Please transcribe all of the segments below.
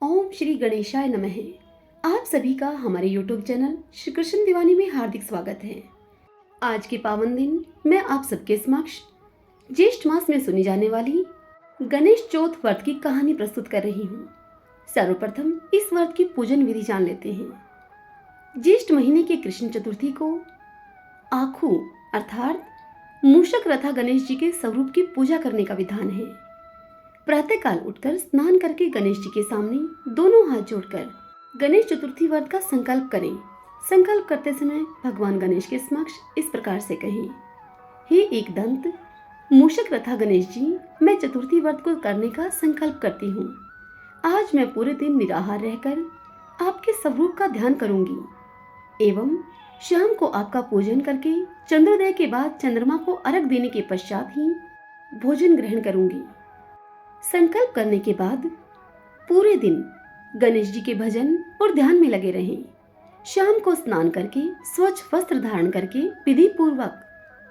ओम श्री गणेशाय नमः। आप सभी का हमारे YouTube चैनल श्री कृष्ण दीवानी में हार्दिक स्वागत है। आज के पावन दिन मैं आप सबके समक्ष ज्येष्ठ मास में सुनी जाने वाली गणेश चौथ व्रत की कहानी प्रस्तुत कर रही हूँ। सर्वप्रथम इस व्रत की पूजन विधि जान लेते हैं। ज्येष्ठ महीने की कृष्ण चतुर्थी को आखू अर्थात मूषक रथा गणेश जी के स्वरूप की पूजा करने का विधान है। प्रातःकाल उठकर स्नान करके गणेश जी के सामने दोनों हाथ जोड़कर गणेश चतुर्थी व्रत का संकल्प करें। संकल्प करते समय भगवान गणेश के समक्ष इस प्रकार से कहें, हे एक दंत मूषक रथा गणेश जी, मैं चतुर्थी व्रत को करने का संकल्प करती हूँ। आज मैं पूरे दिन निराहार रहकर आपके स्वरूप का ध्यान करूंगी एवं शाम को आपका पूजन करके चंद्रोदय के बाद चंद्रमा को अर्घ देने के पश्चात ही भोजन ग्रहण करूंगी। संकल्प करने के बाद पूरे दिन गणेश जी के भजन और ध्यान में लगे रहें। शाम को स्नान करके स्वच्छ वस्त्र धारण करके विधि पूर्वक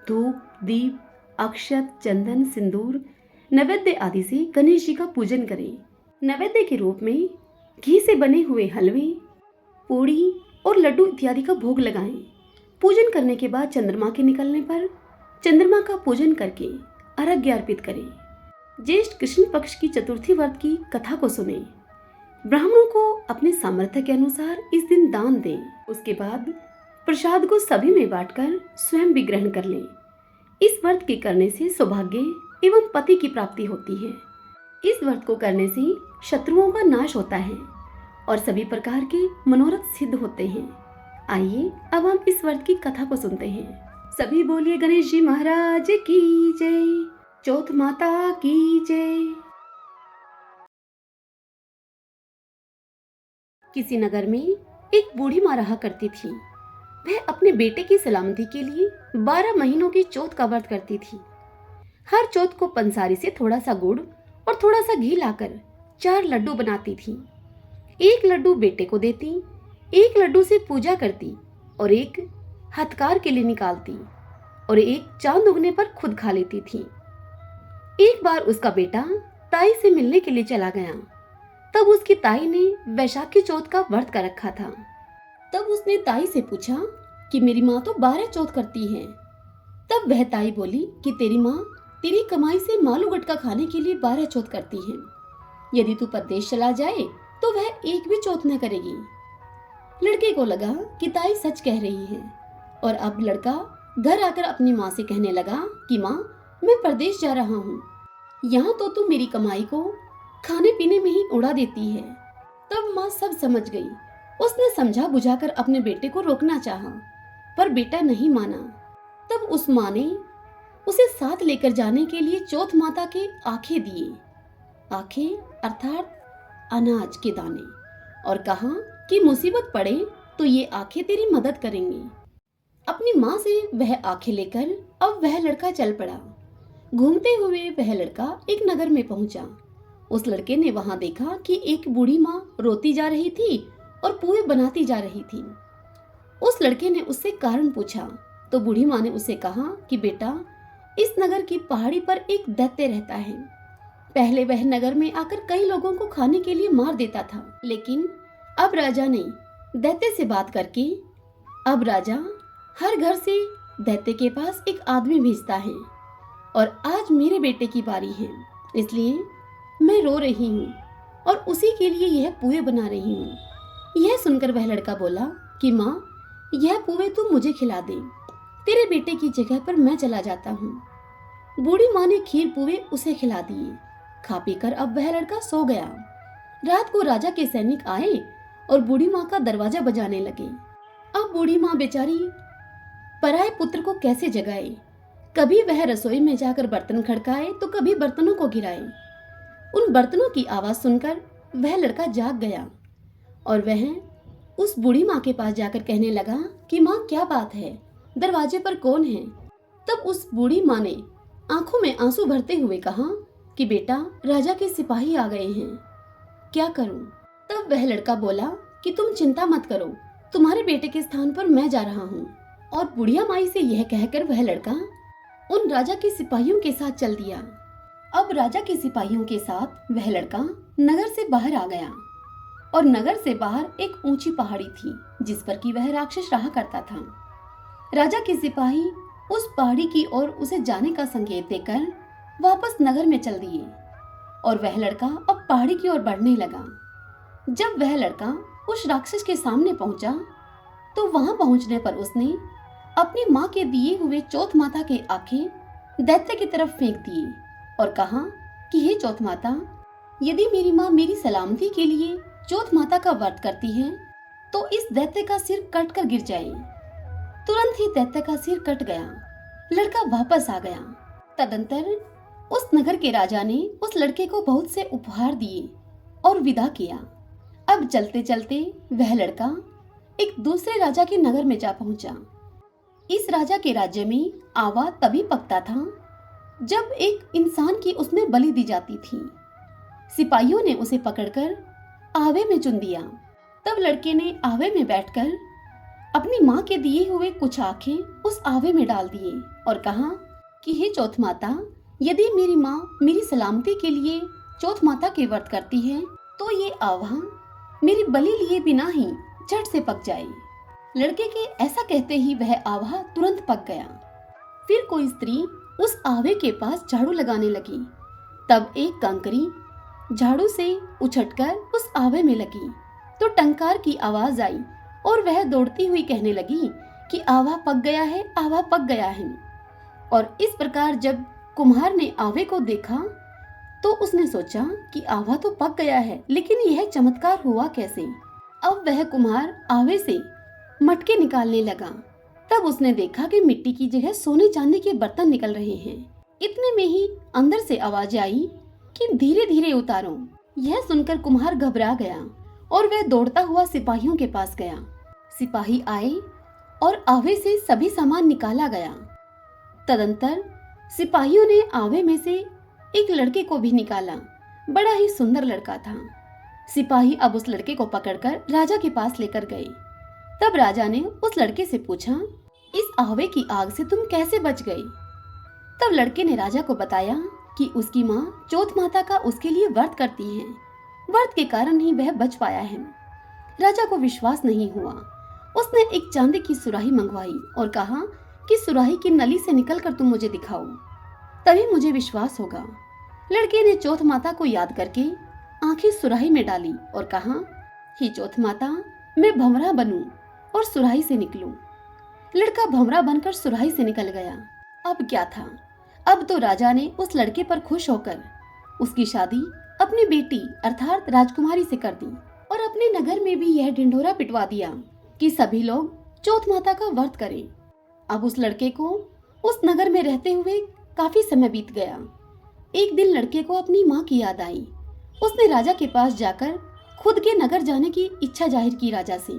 धूप, दीप, अक्षत, चंदन, सिंदूर, नैवेद्य आदि से गणेश जी का पूजन करें। नैवेद्य के रूप में घी से बने हुए हलवे, पूड़ी और लड्डू इत्यादि का भोग लगाएं। पूजन करने के बाद चंद्रमा के निकलने पर चंद्रमा का पूजन करके अर्घ्य अर्पित करें। ज्येष्ठ कृष्ण पक्ष की चतुर्थी व्रत की कथा को सुने। ब्राह्मणों को अपने सामर्थ्य के अनुसार इस दिन दान दें। उसके बाद प्रसाद को सभी में बांटकर स्वयं भी ग्रहण कर लें। इस व्रत के करने से सौभाग्य एवं पति की प्राप्ति होती है। इस व्रत को करने से शत्रुओं का नाश होता है और सभी प्रकार के मनोरथ सिद्ध होते हैं। आइए अब हम इस व्रत की कथा को सुनते हैं। सभी बोलिए गणेश जी महाराज की जय, चौथ माता की जय। किसी नगर में एक बूढ़ी माँ रहा करती थी। वह अपने बेटे की सलामती के लिए 12 महीनों की चौथ का व्रत करती थी। हर चौथ को पंसारी से थोड़ा सा गुड़ और थोड़ा सा घी लाकर 4 लड्डू बनाती थी। एक लड्डू बेटे को देती, एक लड्डू से पूजा करती और एक हथकार के लिए निकालती और एक चांद उगने पर खुद खा लेती थी। एक बार उसका बेटा ताई से मिलने के लिए चला गया। तब उसकी ताई ने वैशाखी चौथ का व्रत कर रखा था। तब उसने ताई से पूछा कि मेरी माँ तो 12 चौथ करती है। तब वह ताई बोली कि तेरी माँ तेरी कमाई से मालू गटका खाने के लिए 12 चौथ करती है। यदि तू परदेश चला जाए तो वह एक भी चौथ न करेगी। लड़के को लगा कि ताई सच कह रही है और अब लड़का घर आकर अपनी माँ से कहने लगा कि माँ, मैं परदेश जा रहा हूँ। यहाँ तो तू मेरी कमाई को खाने पीने में ही उड़ा देती है। तब माँ सब समझ गई। उसने समझा बुझाकर अपने बेटे को रोकना चाहा, पर बेटा नहीं माना। तब उस माँ ने उसे साथ लेकर जाने के लिए चौथ माता के आखे दिए, आखे अर्थात अनाज के दाने, और कहा कि मुसीबत पड़े तो ये आखे तेरी मदद करेंगे। अपनी माँ से वह आखे लेकर अब वह लड़का चल पड़ा। घूमते हुए वह लड़का एक नगर में पहुंचा। उस लड़के ने वहां देखा कि एक बूढ़ी माँ रोती जा रही थी और पुए बनाती जा रही थी। उस लड़के ने उससे कारण पूछा तो बूढ़ी माँ ने उसे कहा कि बेटा, इस नगर की पहाड़ी पर एक दैत्य रहता है। पहले वह नगर में आकर कई लोगों को खाने के लिए मार देता था, लेकिन अब राजा ने दैत्य से बात करके अब राजा हर घर से दैत्य के पास एक आदमी भेजता है और आज मेरे बेटे की बारी है, इसलिए मैं रो रही हूँ और उसी के लिए यह पुए बना रही हूँ। यह सुनकर वह लड़का बोला कि माँ, यह पुए तू मुझे खिला दे, तेरे बेटे की जगह पर मैं चला जाता हूँ। बूढ़ी माँ ने खीर पुए उसे खिला दिए। खा पीकर अब वह लड़का सो गया। रात को राजा के सैनिक आए और बूढ़ी माँ का दरवाजा बजाने लगे। अब बूढ़ी माँ बेचारी पराये पुत्र को कैसे जगाए। कभी वह रसोई में जाकर बर्तन खड़काए तो कभी बर्तनों को गिराए। उन बर्तनों की आवाज सुनकर वह लड़का जाग गया और वह उस बूढ़ी माँ के पास जाकर कहने लगा कि माँ, क्या बात है, दरवाजे पर कौन है। तब उस बूढ़ी माँ ने आंखों में आंसू भरते हुए कहा कि बेटा, राजा के सिपाही आ गए हैं, क्या करूं। तब वह लड़का बोला कि तुम चिंता मत करो, तुम्हारे बेटे के स्थान पर मैं जा रहा हूँ। और बुढ़िया माई से यह कहकर वह लड़का उन राजा के सिपाहियों के साथ चल दिया। अब राजा के सिपाहियों के साथ वह लड़का नगर से बाहर आ गया। और नगर से बाहर एक ऊंची पहाड़ी थी जिस पर कि वह राक्षस रहा करता था। राजा के सिपाही उस पहाड़ी की ओर उसे जाने का संकेत देकर वापस नगर में चल दिए और वह लड़का अब पहाड़ी की ओर बढ़ने लगा। जब वह लड़का उस राक्षस के सामने पहुंचा तो वहां पहुंचने पर उसने अपनी माँ के दिए हुए चौथ माता के आंखें दैत्य की तरफ फेंक दिए और कहा कि हे चौथ माता, यदि मेरी माँ मेरी सलामती के लिए चौथ माता का व्रत करती है तो इस दैत्य का सिर कट कर गिर जाए। तुरंत ही दैत्य का सिर कट गया। लड़का वापस आ गया। तदंतर उस नगर के राजा ने उस लड़के को बहुत से उपहार दिए और विदा किया। अब चलते चलते वह लड़का एक दूसरे राजा के नगर में जा पहुंचा। इस राजा के राज्य में आवा तभी पकता था जब एक इंसान की उसमें बलि दी जाती थी। सिपाहियों ने उसे पकड़कर आवे में चुन दिया। तब लड़के ने आवे में बैठकर अपनी माँ के दिए हुए कुछ आंखें उस आवे में डाल दिए और कहा कि हे चौथ माता, यदि मेरी माँ मेरी सलामती के लिए चौथ माता के व्रत करती है तो ये आवा मेरी बलि लिए बिना ही झट से पक जाए। लड़के के ऐसा कहते ही वह आवा तुरंत पक गया। फिर कोई स्त्री उस आवे के पास झाड़ू लगाने लगी। तब एक कंकरी झाड़ू से उछटकर उस आवे में लगी तो टंकार की आवाज आई और वह दौड़ती हुई कहने लगी कि आवा पक गया है, आवा पक गया है। और इस प्रकार जब कुम्हार ने आवे को देखा तो उसने सोचा कि आवा तो पक गया है, लेकिन यह चमत्कार हुआ कैसे। अब वह कुम्हार आवे से मटके निकालने लगा। तब उसने देखा कि मिट्टी की जगह सोने चांदी के बर्तन निकल रहे हैं। इतने में ही अंदर से आवाज आई कि धीरे धीरे उतारो। यह सुनकर कुम्हार घबरा गया और वह दौड़ता हुआ सिपाहियों के पास गया। सिपाही आए और आवे से सभी सामान निकाला गया। तदंतर सिपाहियों ने आवे में से एक लड़के को भी निकाला। बड़ा ही सुंदर लड़का था। सिपाही अब उस लड़के को पकड़कर राजा के पास लेकर गए। तब राजा ने उस लड़के से पूछा, इस आवे की आग से तुम कैसे बच गए। तब लड़के ने राजा को बताया कि उसकी माँ चौथ माता का उसके लिए व्रत करती है। व्रत के कारण ही वह बच पाया है। राजा को विश्वास नहीं हुआ। उसने एक चांदी की सुराही मंगवाई और कहा कि सुराही की नली से निकलकर तुम मुझे दिखाओ, तभी मुझे विश्वास होगा। लड़के ने चौथ माता को याद करके आंखें सुराही में डाली और कहा, हे चौथ माता, मैं भंवरा बनूं और सुराही से निकलूं। लड़का भंवरा बनकर सुराही से निकल गया। अब क्या था, अब तो राजा ने उस लड़के पर खुश होकर उसकी शादी अपनी बेटी अर्थात राजकुमारी से कर दी और अपने नगर में भी यह ढिंढोरा पिटवा दिया कि सभी लोग चौथ माता का व्रत करें। अब उस लड़के को उस नगर में रहते हुए काफी समय बीत गया। एक दिन लड़के को अपनी माँ की याद आई। उसने राजा के पास जाकर खुद के नगर जाने की इच्छा जाहिर की राजा से।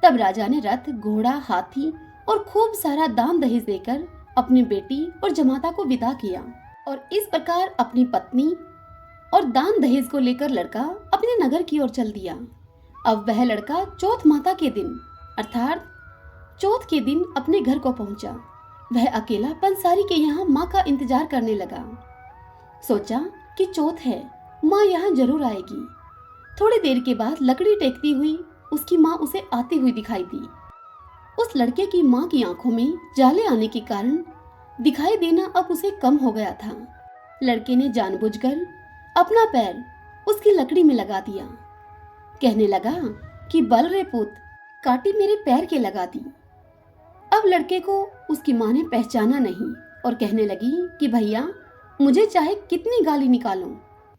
तब राजा ने रथ, घोड़ा, हाथी और खूब सारा दान दहेज देकर अपनी बेटी और जमाता को विदा किया और इस प्रकार अपनी पत्नी और दान दहेज को लेकर लड़का अपने नगर की ओर चल दिया। अब वह लड़का चौथ माता के दिन अर्थात चौथ के दिन अपने घर को पहुंचा। वह अकेला पंसारी के यहाँ माँ का इंतजार करने लगा। सोचा कि चौथ है, माँ यहाँ जरूर आएगी। थोड़ी देर के बाद लकड़ी टेकती हुई उसकी माँ उसे आती हुई दिखाई दी। उस लड़के की माँ की आंखों में जाले आने के कारण दिखाई देना अब उसे कम हो गया था। लड़के ने जानबूझकर अपना पैर उसकी लकड़ी में लगा दिया। कहने लगा कि बल रे पुत, काटी मेरे पैर के लगा दी। अब लड़के को उसकी माँ ने पहचाना नहीं और कहने लगी कि भैया, मुझे चाहे कितनी गाली निकालो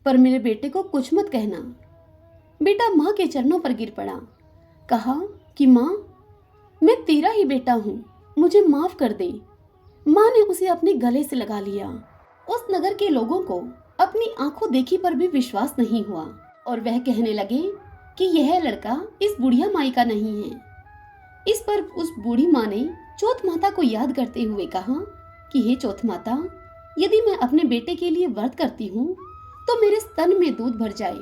पर मेरे बेटे को कुछ मत कहना। बेटा माँ के चरणों पर गिर पड़ा। कहा कि माँ, मैं तेरा ही बेटा हूँ, मुझे माफ कर दे। माँ ने उसे अपने गले से लगा लिया। उस नगर के लोगों को अपनी आंखों देखी पर भी विश्वास नहीं हुआ और वह कहने लगे कि यह लड़का इस बुढ़िया माई का नहीं है। इस पर उस बूढ़ी माँ ने चौथ माता को याद करते हुए कहा कि हे चौथ माता, यदि मैं अपने बेटे के लिए व्रत करती हूँ तो मेरे स्तन में दूध भर जाए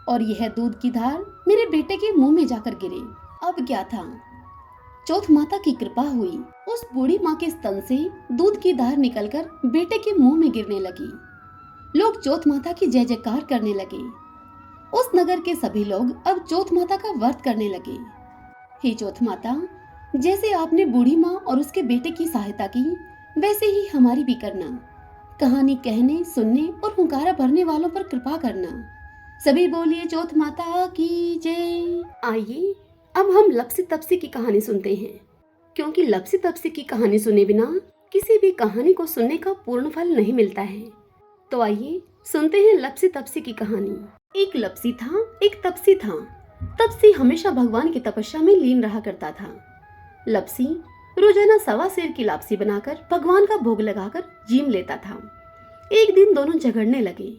और यह दूध की धार मेरे बेटे के मुंह में जाकर गिरे। अब क्या था, चौथ माता की कृपा हुई। उस बूढ़ी माँ के स्तन से दूध की धार निकलकर बेटे के मुंह में गिरने लगी। लोग चौथ माता की जय जयकार करने लगे। उस नगर के सभी लोग अब चौथ माता का व्रत करने लगे। हे चौथ माता, जैसे आपने बूढ़ी माँ और उसके बेटे की सहायता की, वैसे ही हमारी भी करना। कहानी कहने, सुनने और हुंकारा भरने वालों पर कृपा करना। सभी बोलिए चौथ माता की जय। आइए अब हम लपसी तपसी की कहानी सुनते हैं, क्योंकि लपसी तपसी की कहानी सुने बिना किसी भी कहानी को सुनने का पूर्ण फल नहीं मिलता है। तो आइए सुनते हैं लपसी तपसी की कहानी। एक लपसी था, एक तपसी था। तपसी हमेशा भगवान की तपस्या में लीन रहा करता था। लपसी रोजाना सवा सेर की लापसी बनाकर भगवान का भोग लगाकर जीम लेता था। एक दिन दोनों झगड़ने लगे।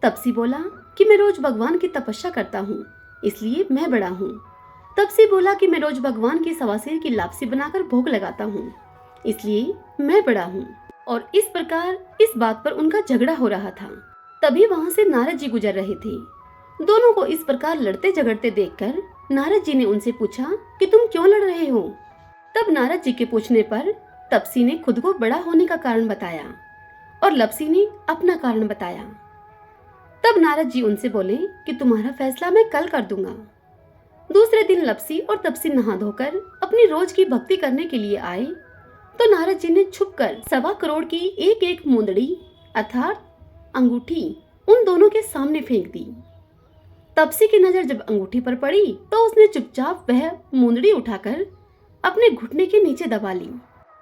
तपसी बोला कि मैं रोज भगवान की तपस्या करता हूँ, इसलिए मैं बड़ा हूँ। तपसी बोला कि मैं रोज भगवान की सवा सेर की लापसी बनाकर भोग लगाता हूँ, इसलिए मैं बड़ा हूँ। और इस प्रकार इस बात पर उनका झगड़ा हो रहा था। तभी वहाँ से नारद जी गुजर रहे थे। दोनों को इस प्रकार लड़ते झगड़ते देखकर नारद जी ने उनसे पूछा कि तुम क्यों लड़ रहे हो। तब नारद जी के पूछने पर तपसी ने खुद को बड़ा होने का कारण बताया और लपसी ने अपना कारण बताया। तब नारद जी उनसे बोले कि तुम्हारा फैसला मैं कल कर दूंगा। दूसरे दिन लपसी और तपसी नहा धोकर अपनी रोज की भक्ति करने के लिए आए तो नारद जी ने छुपकर 1.25 करोड़ की एक एक मुंदड़ी अर्थात अंगूठी उन दोनों के सामने फेंक दी। तपसी की नजर जब अंगूठी पर पड़ी तो उसने चुपचाप वह मुंदड़ी उठाकर अपने घुटने के नीचे दबा ली।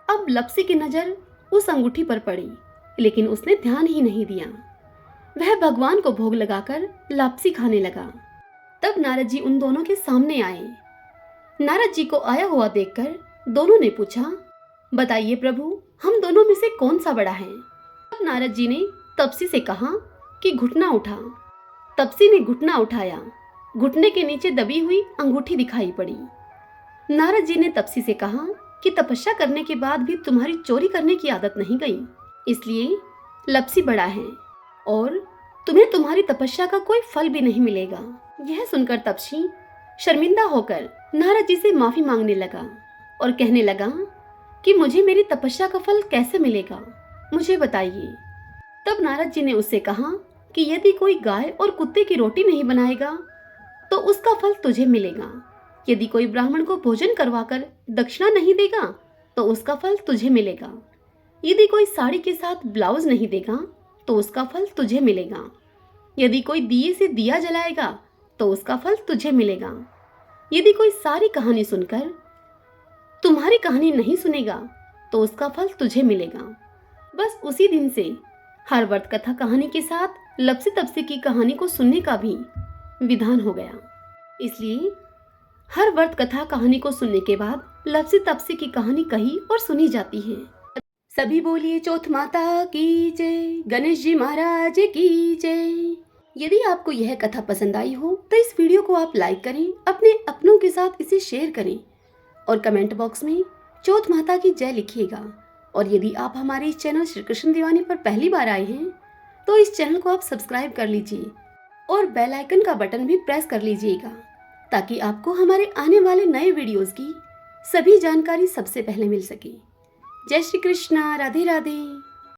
अब लपसी की नजर उस अंगूठी पर पड़ी, लेकिन उसने ध्यान ही नहीं दिया। वह भगवान को भोग लगाकर लापसी खाने लगा। तब नारद जी उन दोनों के सामने आए। नारद जी को आया हुआ देखकर दोनों ने पूछा, बताइए प्रभु, हम दोनों में से कौन सा बड़ा है। तब नारद जी ने तपसी से कहा कि घुटना उठा। तपसी ने घुटना उठाया। घुटने के नीचे दबी हुई अंगूठी दिखाई पड़ी। नारद जी ने तपसी से कहा कि तपस्या करने के बाद भी तुम्हारी चोरी करने की आदत नहीं गई, इसलिए लपसी बड़ा है और तुम्हें तुम्हारी तपस्या का कोई फल भी नहीं मिलेगा। यह सुनकर तपसी शर्मिंदा होकर नारद जी से माफी मांगने लगा और कहने लगा कि मुझे मेरी तपस्या का फल कैसे मिलेगा, मुझे बताइए। तब नारद जी ने उससे कहा कि यदि कोई गाय और कुत्ते की रोटी नहीं बनाएगा तो उसका फल तुझे मिलेगा। यदि कोई ब्राह्मण को भोजन करवाकर दक्षिणा नहीं देगा तो उसका फल तुझे मिलेगा। यदि कोई साड़ी के साथ ब्लाउज नहीं देगा तो उसका फल तुझे मिलेगा। यदि कोई दिए से दिया जलाएगा तो उसका फल तुझे मिलेगा। यदि कोई सारी कहानी सुनकर तुम्हारी कहानी नहीं सुनेगा तो उसका फल तुझे मिलेगा। बस उसी दिन से हर व्रत कथा कहानी के साथ लपसी तपसी की कहानी को सुनने का भी विधान हो गया। इसलिए हर व्रत कथा कहानी को सुनने के बाद लपसी तपसी की कहानी कही और सुनी जाती है। सभी बोलिए चौथ माता की जय, गणेश जी महाराज की जय। यदि आपको यह कथा पसंद आई हो तो इस वीडियो को आप लाइक करें, अपने अपनों के साथ इसे शेयर करें और कमेंट बॉक्स में चौथ माता की जय लिखिएगा। और यदि आप हमारे इस चैनल श्री कृष्ण दीवानी पर पहली बार आए हैं तो इस चैनल को आप सब्सक्राइब कर लीजिए और बेल आइकन का बटन भी प्रेस कर लीजिएगा, ताकि आपको हमारे आने वाले नए वीडियोस की सभी जानकारी सबसे पहले मिल सके। जय श्री कृष्णा, राधे राधे।